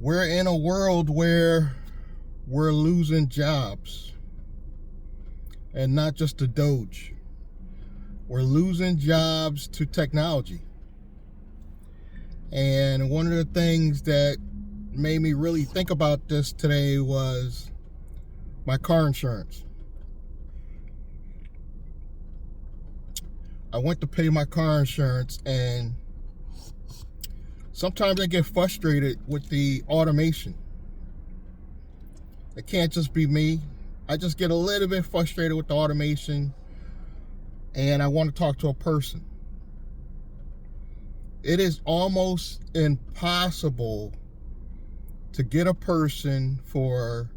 We're in a world where we're losing jobs, and not just to Doge. We're losing jobs to technology. And one of the things that made me really think about this today was my car insurance. I went to pay my car insurance, and sometimes I get frustrated with the automation. It can't just be me. I just get a little bit frustrated with the automation, and I want to talk to a person. It is almost impossible to get a person for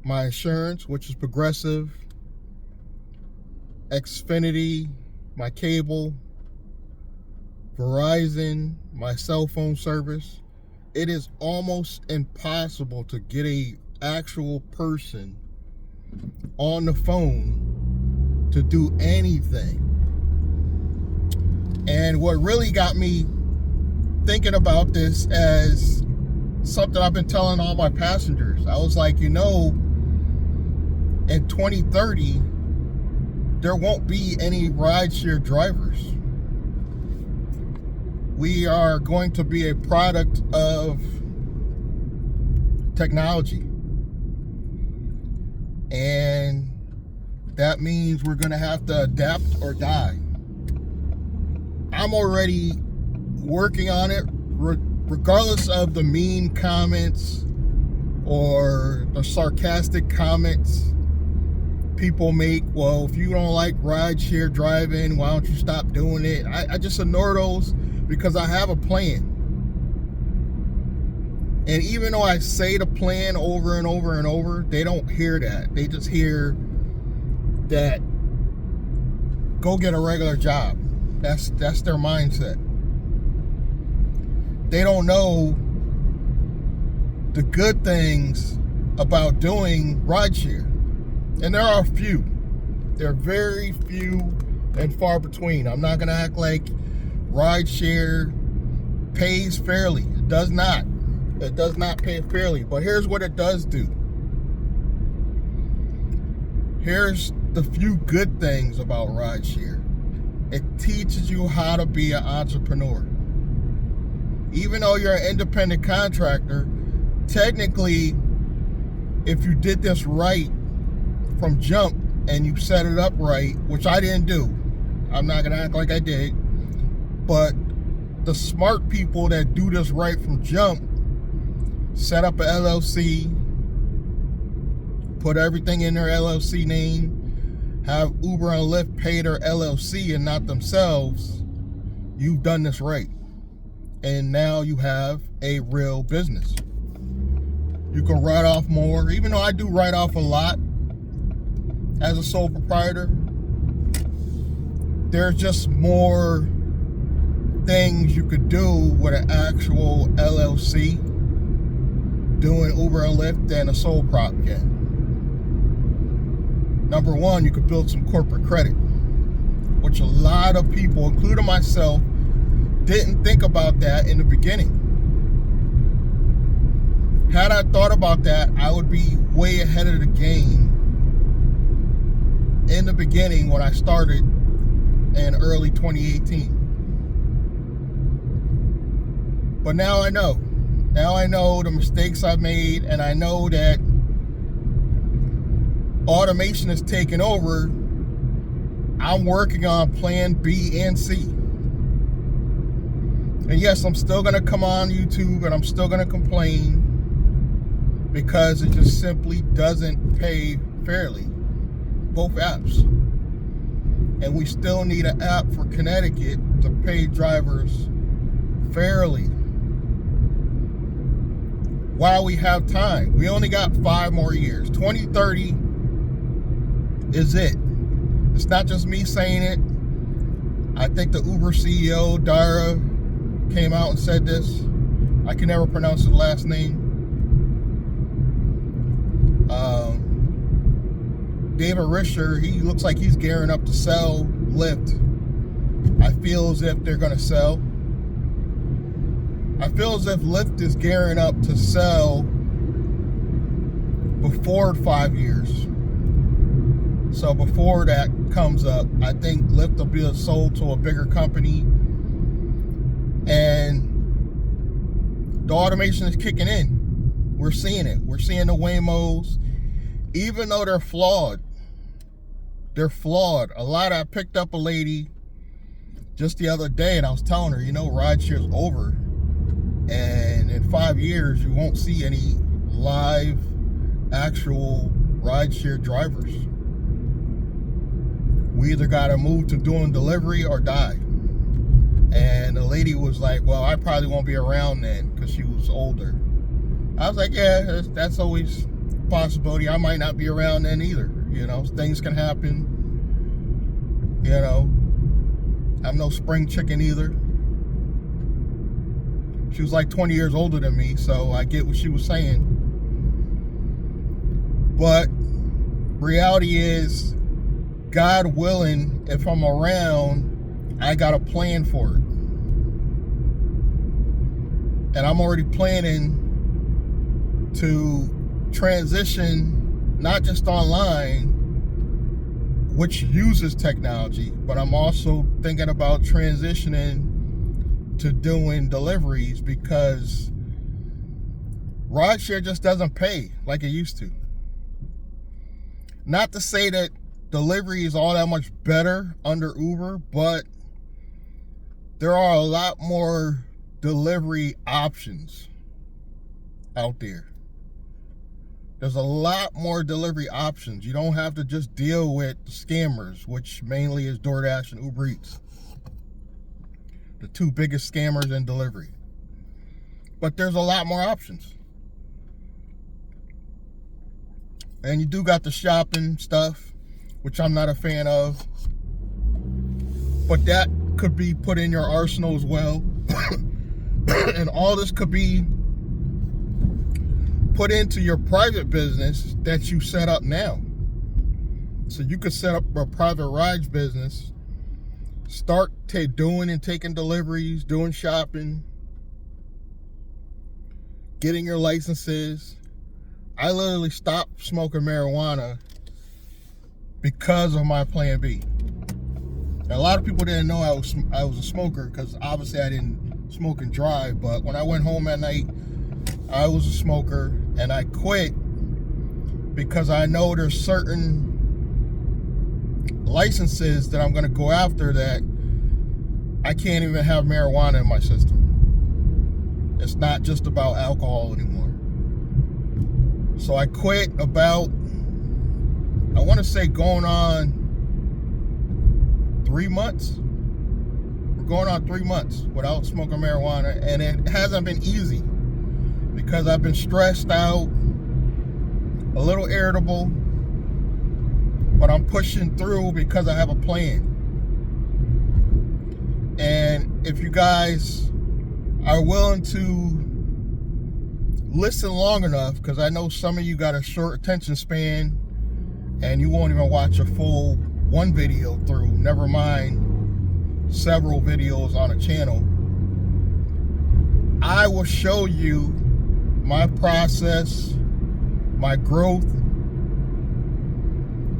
my insurance, which is Progressive, Xfinity, my cable, Verizon, my cell phone service. It is almost impossible to get a actual person on the phone to do anything. And what really got me thinking about this as something I've been telling all my passengers, I was like, in 2030, there won't be any rideshare drivers. We are going to be a product of technology. And that means we're going to have to adapt or die. I'm already working on it, regardless of the mean comments or the sarcastic comments people make. Well, if you don't like rideshare driving, why don't you stop doing it? I just ignore those because I have a plan. And even though I say the plan over and over and over, they don't hear that. They just hear that go get a regular job. That's their mindset. They don't know the good things about doing rideshare. And there are a few. There are very few and far between. I'm not going to act like rideshare pays fairly. It does not. It does not pay fairly. But here's what it does do. Here's the few good things about rideshare. It teaches you how to be an entrepreneur. Even though you're an independent contractor, technically, if you did this right from jump and you set it up right, which I didn't do, I'm not going to act like I did, but the smart people that do this right from jump set up an LLC, put everything in their LLC name, have Uber and Lyft pay their LLC and not themselves. You've done this right. And now you have a real business. You can write off more, even though I do write off a lot as a sole proprietor. There's just more things you could do with an actual LLC doing Uber and Lyft than a sole prop can. Number one, you could build some corporate credit, which a lot of people, including myself, didn't think about that in the beginning. Had I thought about that, I would be way ahead of the game in the beginning when I started in early 2018. But now I know. Now I know the mistakes I made, and I know that automation is taking over. I'm working on plan B and C. And yes, I'm still going to come on YouTube and I'm still going to complain because it just simply doesn't pay fairly. Both apps. And we still need an app for Connecticut to pay drivers fairly while we have time. We only got 5 more years. 2030 is it. It's not just me saying it. I think the Uber CEO, Dara, came out and said this. I can never pronounce his last name. David Risher, he looks like he's gearing up to sell Lyft. I feel as if they're going to sell. I feel as if Lyft is gearing up to sell before 5 years. So before that comes up, I think Lyft will be sold to a bigger company, and the automation is kicking in. We're seeing it. We're seeing the Waymos, even though they're flawed. They're flawed. I picked up a lady just the other day, and I was telling her, rideshare's over, and in 5 years you won't see any live, actual rideshare drivers. We either gotta move to doing delivery or die. And the lady was like, well, I probably won't be around then, because she was older. I was like, yeah, that's always a possibility. I might not be around then either. Things can happen. I'm no spring chicken either. She was like 20 years older than me, so I get what she was saying. But reality is, God willing, if I'm around, I got a plan for it. And I'm already planning to transition, not just online, which uses technology, but I'm also thinking about transitioning to doing deliveries, because rideshare just doesn't pay like it used to. Not to say that delivery is all that much better under Uber, but there are a lot more delivery options out there. There's a lot more delivery options. You don't have to just deal with scammers, which mainly is DoorDash and Uber Eats. The two biggest scammers in delivery. But there's a lot more options. And you do got the shopping stuff, which I'm not a fan of. But that could be put in your arsenal as well. And all this could be put into your private business that you set up now. So you could set up a private rides business, start doing and taking deliveries, doing shopping, getting your licenses. I literally stopped smoking marijuana because of my plan B. Now, a lot of people didn't know I was a smoker, because obviously I didn't smoke and drive, but when I went home at night, I was a smoker, and I quit because I know there's certain licenses that I'm going to go after that I can't even have marijuana in my system. It's not just about alcohol anymore. So I quit about, I want to say, going on 3 months. We're going on 3 months without smoking marijuana, and it hasn't been easy, because I've been stressed out, a little irritable, but I'm pushing through because I have a plan. And if you guys are willing to listen long enough, because I know some of you got a short attention span and you won't even watch a full one video through, never mind several videos on a channel, I will show you my process, my growth,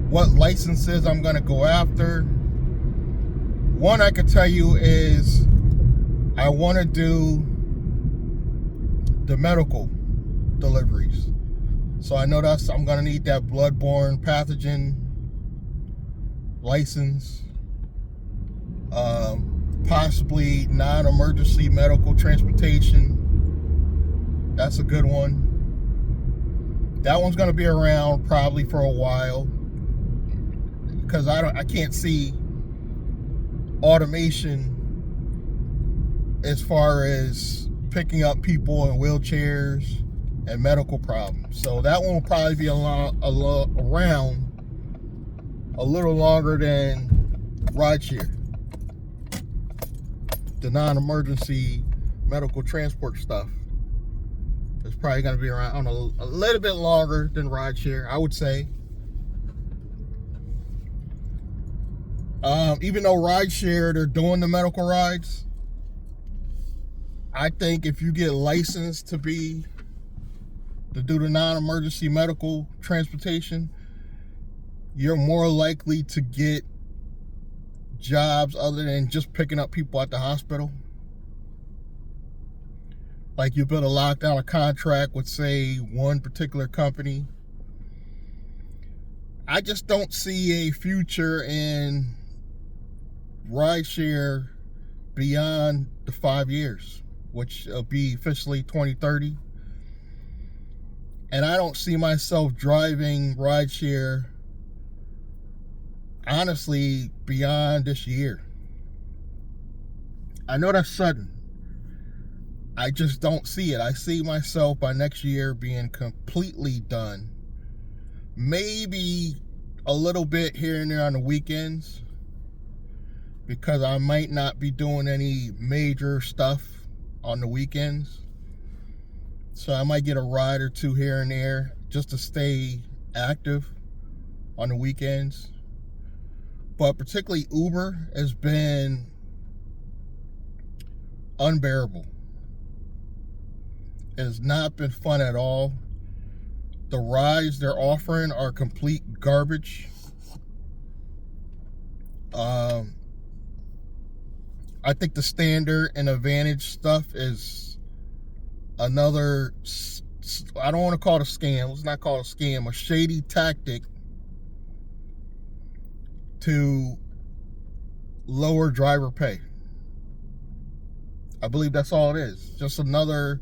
what licenses I'm going to go after. One I could tell you is I want to do the medical deliveries. So I know I'm going to need that bloodborne pathogen license, possibly non-emergency medical transportation. That's a good one. That one's going to be around probably for a while, because I can't see automation as far as picking up people in wheelchairs and medical problems. So that one will probably be around a little longer than rideshare, the non-emergency medical transport stuff. It's probably going to be around a little bit longer than rideshare, I would say. Even though rideshare, they're doing the medical rides, I think if you get licensed to do the non-emergency medical transportation, you're more likely to get jobs other than just picking up people at the hospital. Like you better lock down a contract with, say, one particular company. I just don't see a future in rideshare beyond the 5 years, which will be officially 2030. And I don't see myself driving rideshare, honestly, beyond this year. I know that's sudden. I just don't see it. I see myself by next year being completely done. Maybe a little bit here and there on the weekends, because I might not be doing any major stuff on the weekends. So I might get a ride or two here and there just to stay active on the weekends. But particularly Uber has been unbearable. It has not been fun at all. The rides they're offering are complete garbage. I think the standard and advantage stuff is another, I don't want to call it a scam. Let's not call it a scam. A shady tactic to lower driver pay. I believe that's all it is. Just another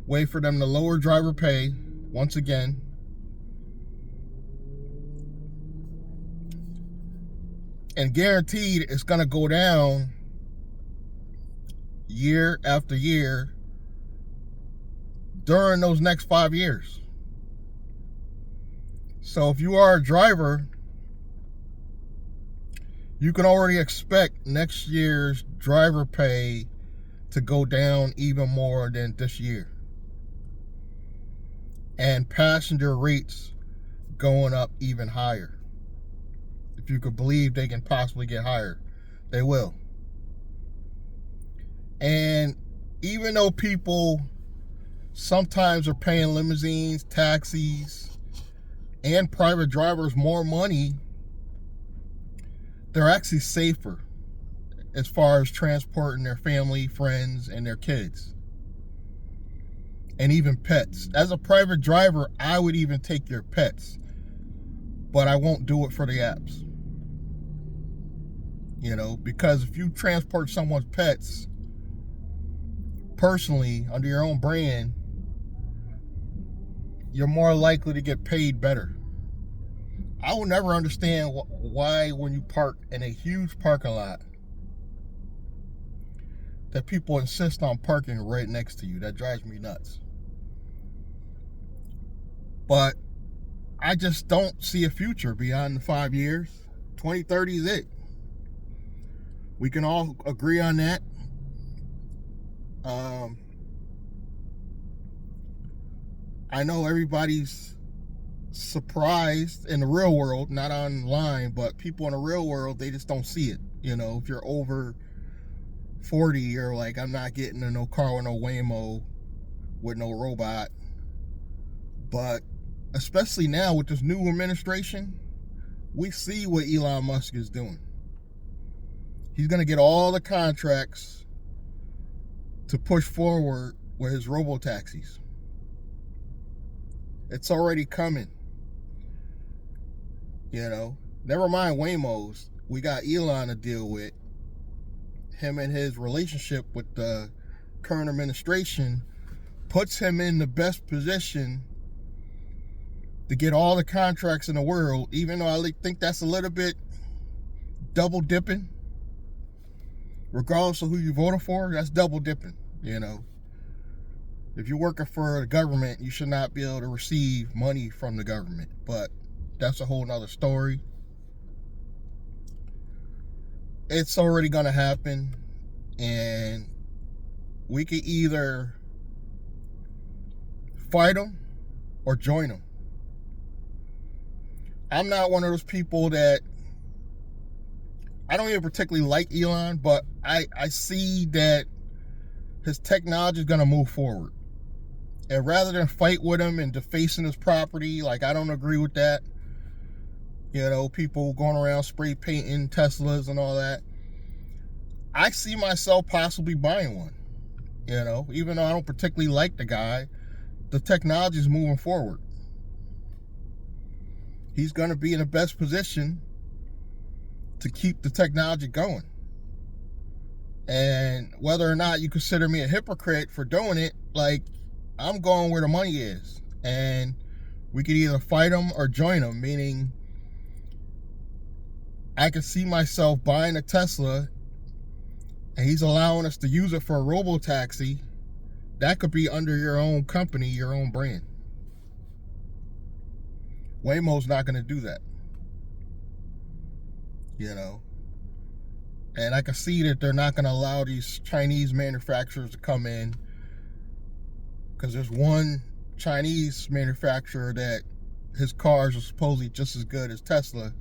way for them to lower driver pay once again. And guaranteed it's going to go down year after year during those next 5 years. So if you are a driver, you can already expect next year's driver pay to go down even more than this year. And passenger rates going up even higher. If you could believe they can possibly get higher, they will. And even though people sometimes are paying limousines, taxis, and private drivers more money, they're actually safer as far as transporting their family, friends, and their kids. And even pets. As a private driver, I would even take your pets, but I won't do it for the apps. You know, because if you transport someone's pets personally under your own brand, you're more likely to get paid better. I will never understand why when you park in a huge parking lot that people insist on parking right next to you. That drives me nuts. But I just don't see a future beyond the 5 years. 2030 is it. We can all agree on that. I know everybody's surprised in the real world, not online, but people in the real world, they just don't see it. You know, if you're over 40, you're like, I'm not getting in no car with no Waymo, with no robot. But especially now with this new administration, we see what Elon Musk is doing. He's going to get all the contracts to push forward with his robo-taxis. It's already coming. You know, never mind Waymos. We got Elon to deal with. Him and his relationship with the current administration puts him in the best position to get all the contracts in the world, even though I think that's a little bit double dipping. Regardless of who you voted for, that's double dipping, you know. If you're working for the government, you should not be able to receive money from the government. But that's a whole nother story. It's already going to happen. And we can either fight them or join them. I'm not one of those people that, I don't even particularly like Elon, but I see that his technology is going to move forward. And rather than fight with him and defacing his property, like, I don't agree with that. You know, people going around spray painting Teslas and all that. I see myself possibly buying one. You know, even though I don't particularly like the guy, the technology is moving forward. He's going to be in the best position to keep the technology going. And whether or not you consider me a hypocrite for doing it, like, I'm going where the money is. And we could either fight him or join him, meaning I can see myself buying a Tesla and he's allowing us to use it for a robo-taxi. That could be under your own company, your own brand. Waymo's not going to do that. You know? And I can see that they're not going to allow these Chinese manufacturers to come in, because there's one Chinese manufacturer that his cars are supposedly just as good as Tesla.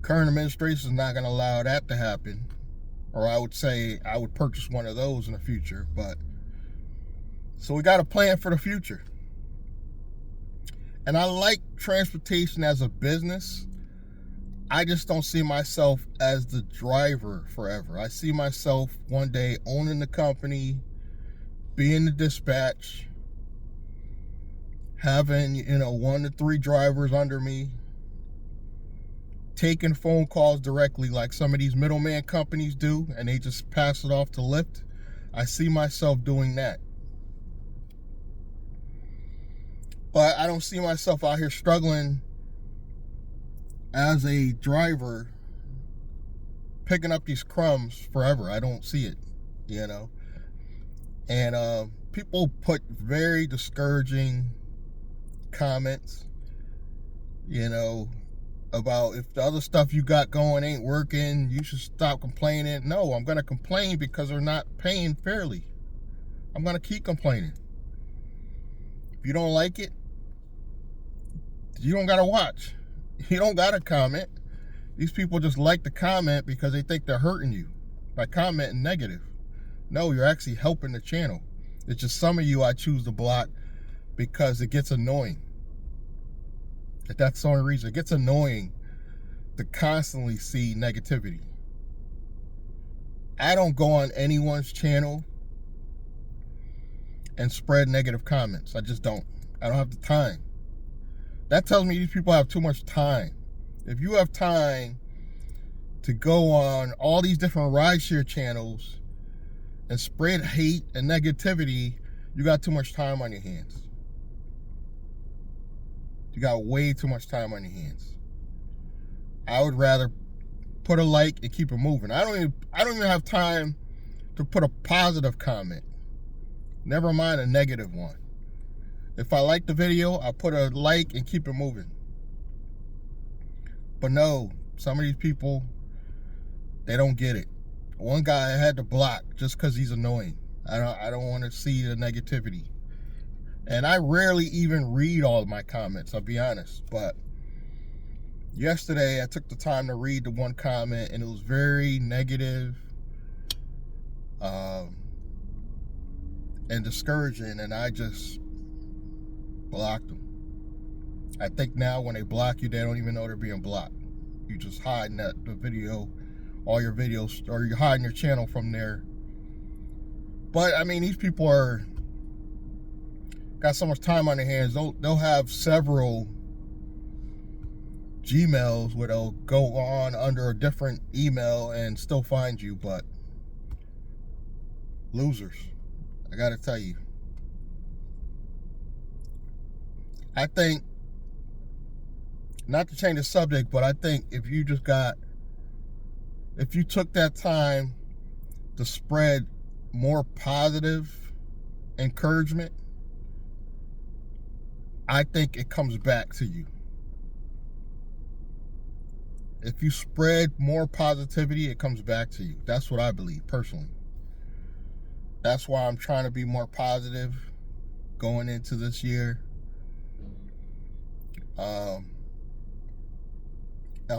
Current administration is not going to allow that to happen. Or I would say I would purchase one of those in the future. But so we got a plan for the future. And I like transportation as a business. I just don't see myself as the driver forever. I see myself one day owning the company, being the dispatch, having, 1 to 3 drivers under me, taking phone calls directly like some of these middleman companies do, and they just pass it off to Lyft. I see myself doing that. But I don't see myself out here struggling as a driver, picking up these crumbs forever. I don't see it, And people put very discouraging comments, about if the other stuff you got going ain't working, you should stop complaining. No, I'm going to complain because they're not paying fairly. I'm going to keep complaining. If you don't like it, you don't got to watch. You don't got to comment. These people just like to comment because they think they're hurting you by commenting negative. No, you're actually helping the channel. It's just some of you I choose to block because it gets annoying. That's the only reason. It gets annoying to constantly see negativity. I don't go on anyone's channel and spread negative comments. I just don't. I don't have the time. That tells me these people have too much time. If you have time to go on all these different rideshare channels and spread hate and negativity, you got too much time on your hands. You got way too much time on your hands. I would rather put a like and keep it moving. I don't even have time to put a positive comment. Never mind a negative one. If I like the video, I put a like and keep it moving. But no, some of these people, they don't get it. One guy I had to block just because he's annoying. I don't want to see the negativity. And I rarely even read all of my comments, I'll be honest. But yesterday, I took the time to read the one comment, and it was very negative and discouraging, and I just blocked them. I think now when they block you, they don't even know they're being blocked. You just hiding the video, all your videos, or you're hiding your channel from there. But I mean, these people got so much time on their hands. They'll have several Gmails where they'll go on under a different email and still find you. But losers, I gotta tell you. I think, not to change the subject, but I think if you took that time to spread more positive encouragement, I think it comes back to you. If you spread more positivity, it comes back to you. That's what I believe, personally. That's why I'm trying to be more positive going into this year. I'm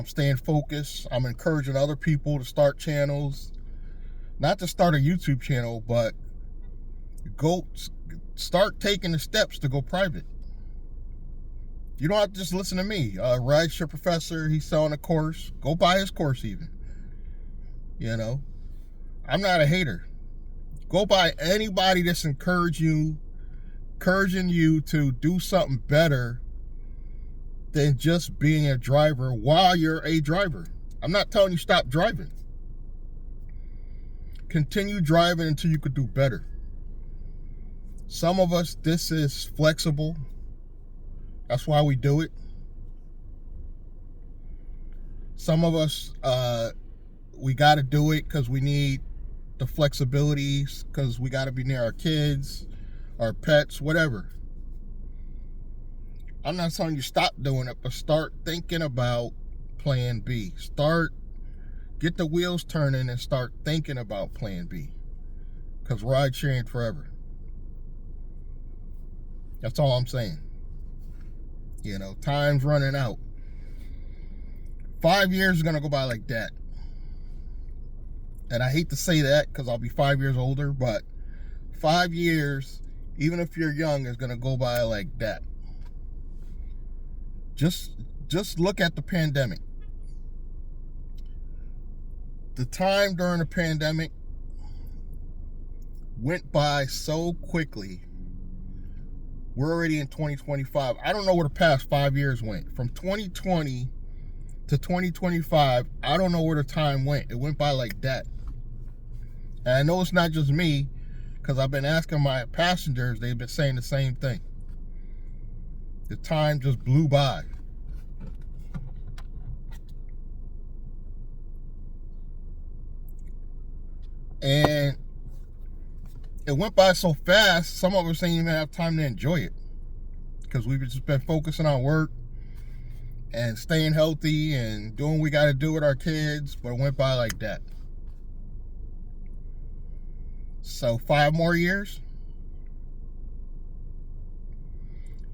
staying focused. I'm encouraging other people to start channels. not to start a YouTube channel, but go start taking the steps to go private. You don't have to just listen to me. Rideshare Professor, he's selling a course. Go buy his course even. You know, I'm not a hater. Go buy anybody that's encouraging you to do something better than just being a driver while you're a driver. I'm not telling you stop driving. Continue driving until you could do better. Some of us, this is flexible. That's why we do it. Some of us, we got to do it because we need the flexibilities, because we got to be near our kids, our pets, whatever. I'm not telling you stop doing it, but start thinking about plan B. Get the wheels turning and start thinking about plan B. Because ride sharing forever. That's all I'm saying. You know, time's running out. 5 years is going to go by like that. And I hate to say that because I'll be 5 years older, but 5 years, even if you're young, is going to go by like that. Just look at the pandemic. The time during the pandemic went by so quickly. We're already in 2025. I don't know where the past 5 years went. From 2020 to 2025, I don't know where the time went. It went by like that. And I know it's not just me, because I've been asking my passengers, they've been saying the same thing. The time just blew by. And it went by so fast, some of us didn't even have time to enjoy it. Because we've just been focusing on work and staying healthy and doing what we got to do with our kids. But it went by like that. So 5 more years?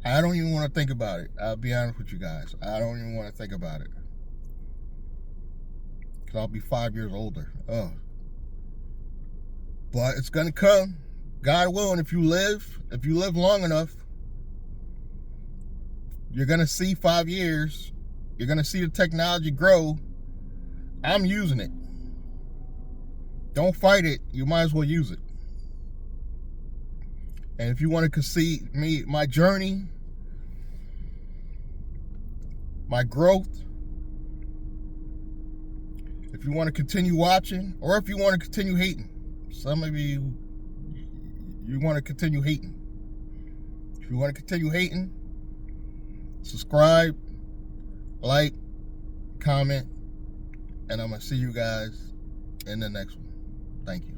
I don't even want to think about it. I'll be honest with you guys. I don't even want to think about it. Because I'll be 5 years older. Oh. But it's going to come. God willing, if you live long enough, you're going to see 5 years. You're going to see the technology grow. I'm using it. Don't fight it. You might as well use it. And if you want to see my journey, my growth, if you want to continue watching, or if you want to continue hating, some of you want to continue hating. If you want to continue hating, subscribe, like, comment, and I'm going to see you guys in the next one. Thank you.